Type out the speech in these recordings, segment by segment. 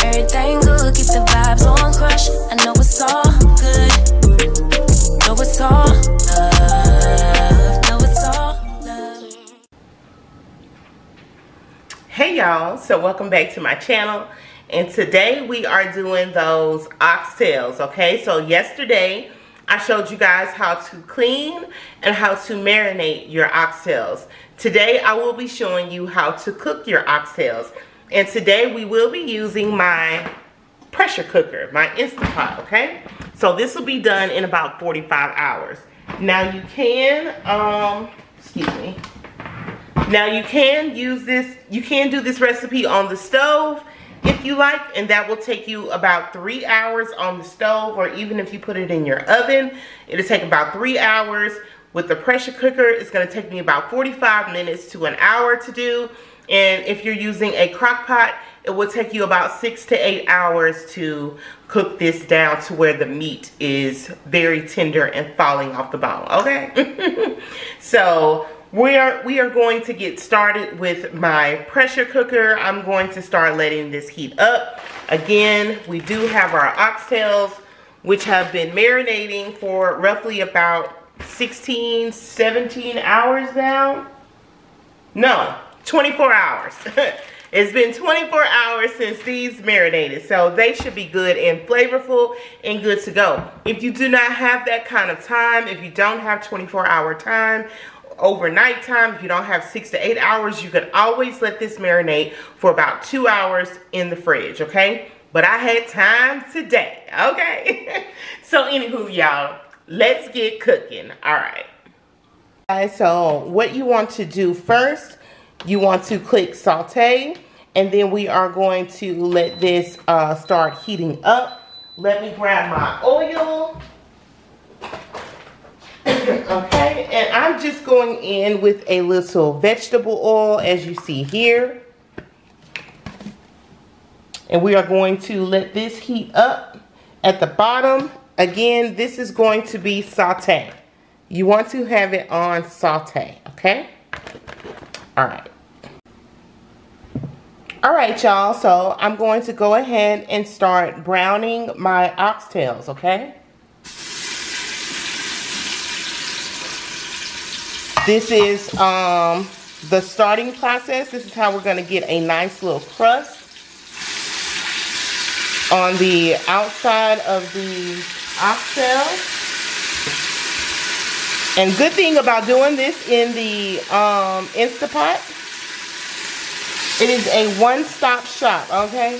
Everything good, keep the vibes on crush. I know it's all good. Know it's all love. Know it's all love. Hey y'all, so welcome back to my channel. And today we are doing those oxtails, okay? So yesterday I showed you guys how to clean and how to marinate your oxtails. Today I will be showing you how to cook your oxtails. And today we will be using my pressure cooker, my Instant Pot, okay? So this will be done in about 45 hours. Now you can, Now you can use this, you can do this recipe on the stove if you like, and that will take you about 3 hours on the stove, or even if you put it in your oven, it'll take about 3 hours. With the pressure cooker, it's gonna take me about 45 minutes to an hour to do. And if you're using a crock pot, it will take you about 6 to 8 hours to cook this down to where the meat is very tender and falling off the bone, okay? So we are going to get started with my pressure cooker. I'm going to start letting this heat up. Again, we do have our oxtails, which have been marinating for roughly about 16, 17 hours now. No, 24 hours. It's been 24 hours since these marinated, so they should be good and flavorful and good to go. If you do not have that kind of time, if you don't have 24-hour time, overnight time, if you don't have 6 to 8 hours, you can always let this marinate for about 2 hours in the fridge, okay? But I had time today, okay? So anywho, y'all, let's get cooking. All right. Alright, so what you want to do first, you want to click saute, and then we are going to let this start heating up. Let me grab my oil. Okay, and I'm just going in with a little vegetable oil, as you see here. And we are going to let this heat up at the bottom. Again, this is going to be saute. You want to have it on saute, okay? All right. All right, y'all, so I'm going to go ahead and start browning my oxtails, okay? This is the starting process. This is how we're going to get a nice little crust on the outside of the oxtail. And good thing about doing this in the Instant Pot, it is a one-stop shop, okay?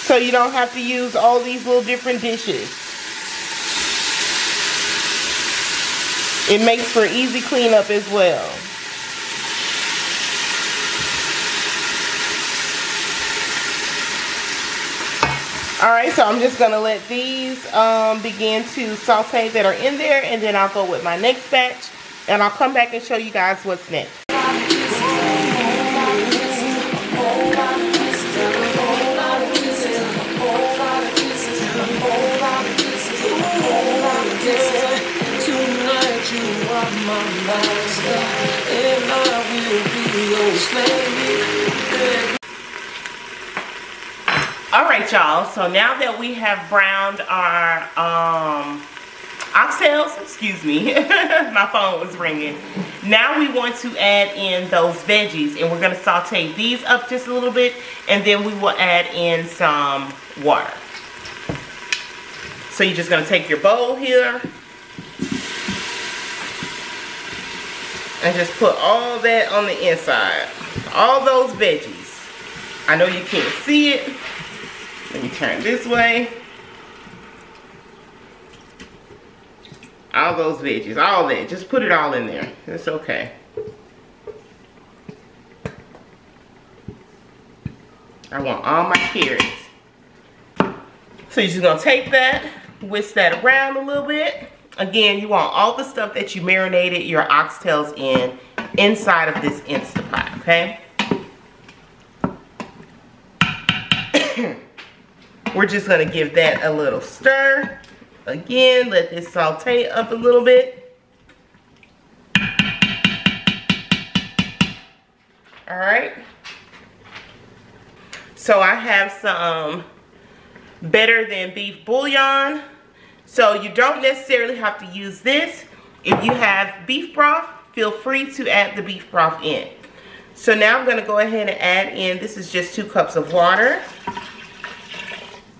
So you don't have to use all these little different dishes. It makes for easy cleanup as well. Alright, so I'm just going to let these begin to saute that are in there, and then I'll go with my next batch, and I'll come back and show you guys what's next. Alright, y'all, so now that we have browned our oxtails, excuse me, my phone was ringing. Now we want to add in those veggies, and we're going to saute these up just a little bit, and then we will add in some water. So you're just going to take your bowl here and just put all that on the inside. All those veggies. I know you can't see it. Let me turn this way. All those veggies, all that. Just put it all in there. It's okay. I want all my carrots. So you're just going to take that, whisk that around a little bit. Again, you want all the stuff that you marinated your oxtails in inside of this Instant Pot, okay? We're just going to give that a little stir. Again, let this saute up a little bit. Alright. So I have some better than beef bouillon. So you don't necessarily have to use this. If you have beef broth, feel free to add the beef broth in. So now I'm going to go ahead and add in, this is just 2 cups of water.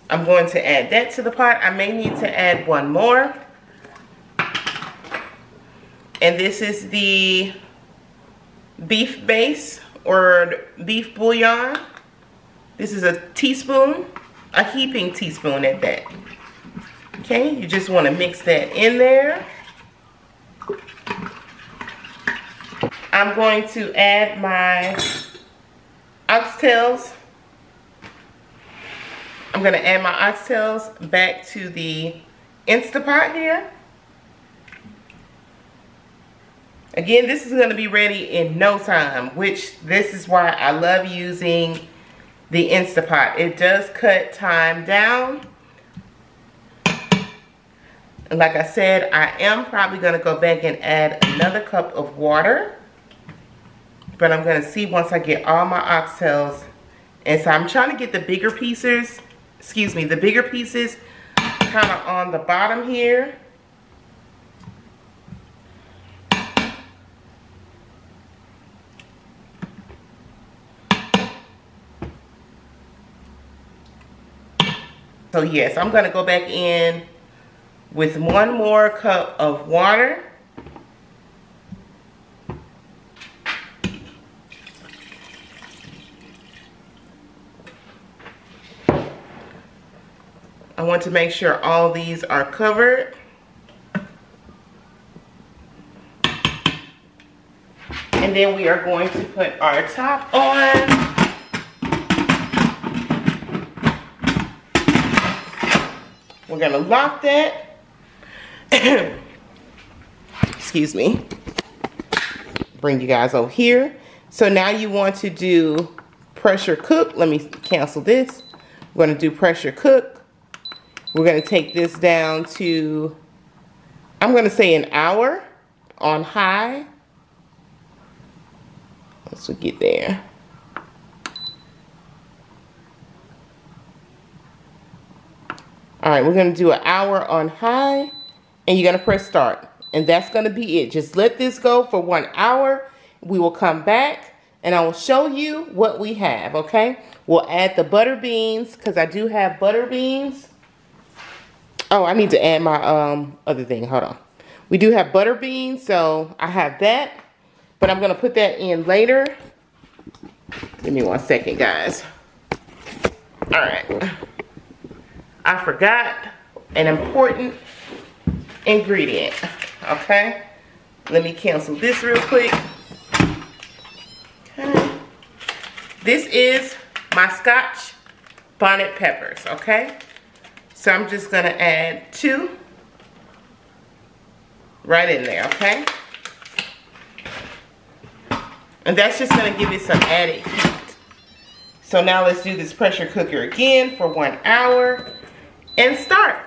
I'm going to add that to the pot. I may need to add 1 more. And this is the beef base or beef bouillon. This is a teaspoon, a heaping teaspoon at that. Okay, you just want to mix that in there. I'm going to add my oxtails. I'm going to add my oxtails back to the Instapot here. Again, this is going to be ready in no time, which this is why I love using the Instapot. It does cut time down. And like I said, I am probably going to go back and add another cup of water. But I'm going to see once I get all my oxtails. And so I'm trying to get the bigger pieces, the bigger pieces kind of on the bottom here. So yes, I'm going to go back in with 1 more cup of water. I want to make sure all these are covered. And then we are going to put our top on. We're going to lock that. Excuse me. Bring you guys over here. So now you want to do pressure cook. Let me cancel this. We're going to do pressure cook. We're going to take this down to, I'm going to say an hour on high. Once we get there. All right, we're going to do an hour on high, and you're going to press start. And that's going to be it. Just let this go for 1 hour. We will come back, and I will show you what we have, okay? We'll add the butter beans, because I do have butter beans. Oh, I need to add my other thing. Hold on. We do have butter beans, so I have that. But I'm going to put that in later. Give me 1 second, guys. All right. I forgot an important ingredient. Okay. Let me cancel this real quick. Okay. This is my Scotch bonnet peppers. Okay. So I'm just going to add 2 right in there. Okay. And that's just going to give it some added heat. So now let's do this pressure cooker again for 1 hour and start.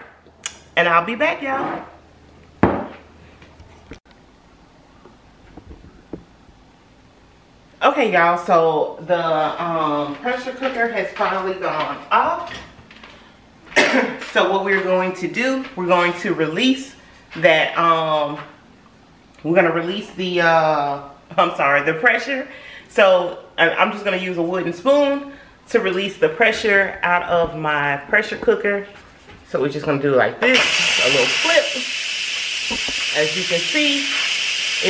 And I'll be back, y'all. Okay, y'all, so the pressure cooker has finally gone off. So what we're going to do, we're going to release that, we're going to release the, the pressure. So I'm just going to use a wooden spoon to release the pressure out of my pressure cooker. So we're just going to do it like this, a little flip. As you can see,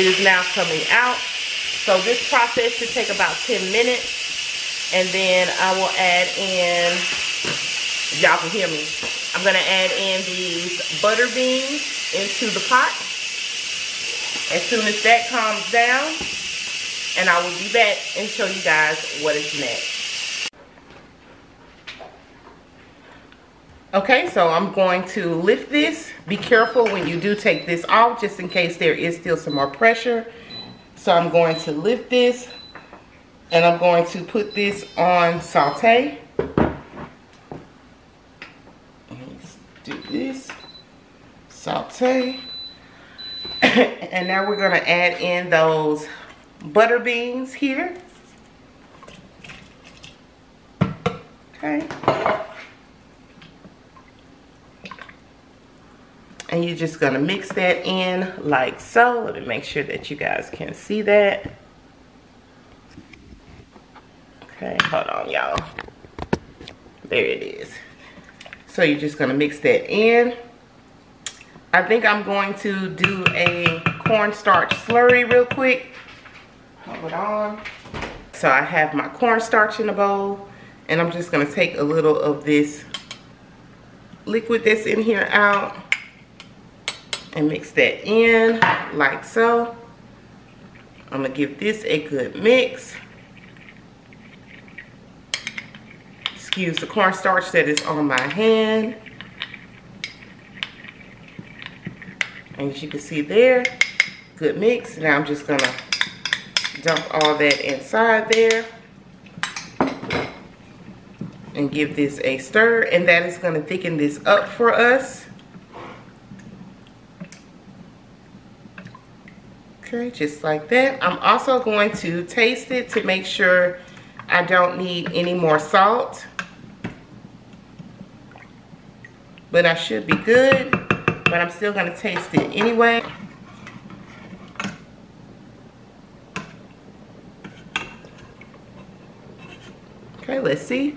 it is now coming out. So this process should take about 10 minutes. And then I will add in, y'all can hear me, I'm going to add in these butter beans into the pot. As soon as that calms down, and I will be back and show you guys what is next. Okay, so I'm going to lift this. Be careful when you do take this off, just in case there is still some more pressure. So I'm going to lift this, and I'm going to put this on saute. Let's do this, saute. And now we're going to add in those butter beans here. Okay. And you're just gonna mix that in like so. Let me make sure that you guys can see that. Okay, hold on, y'all. There it is. So you're just gonna mix that in. I think I'm going to do a cornstarch slurry real quick. Hold on. So I have my cornstarch in a bowl, and I'm just gonna take a little of this liquid that's in here out and mix that in like so. I'm gonna give this a good mix. Excuse the cornstarch that is on my hand. And as you can see there, good mix. Now I'm just gonna dump all that inside there and give this a stir, and that is gonna thicken this up for us. Okay, just like that. I'm also going to taste it to make sure I don't need any more salt. But I should be good, but I'm still gonna taste it anyway. Okay, let's see.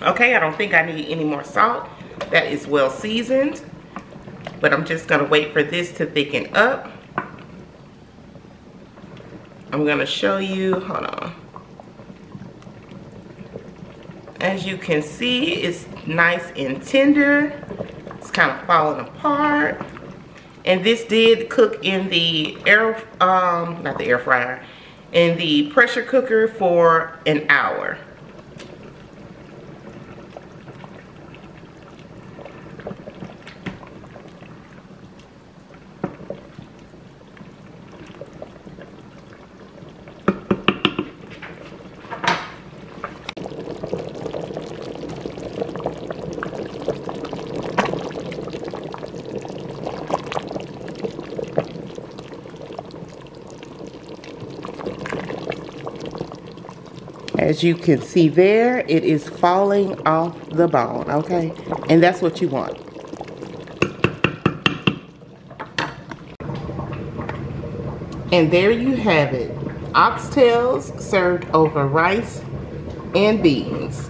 Okay, I don't think I need any more salt. That is well seasoned. But I'm just gonna wait for this to thicken up. I'm gonna show you, hold on. As you can see, it's nice and tender. It's kind of falling apart. And this did cook in the not the air fryer, in the pressure cooker for an hour. As you can see there, it is falling off the bone, okay? And that's what you want. And there you have it. Oxtails served over rice and beans.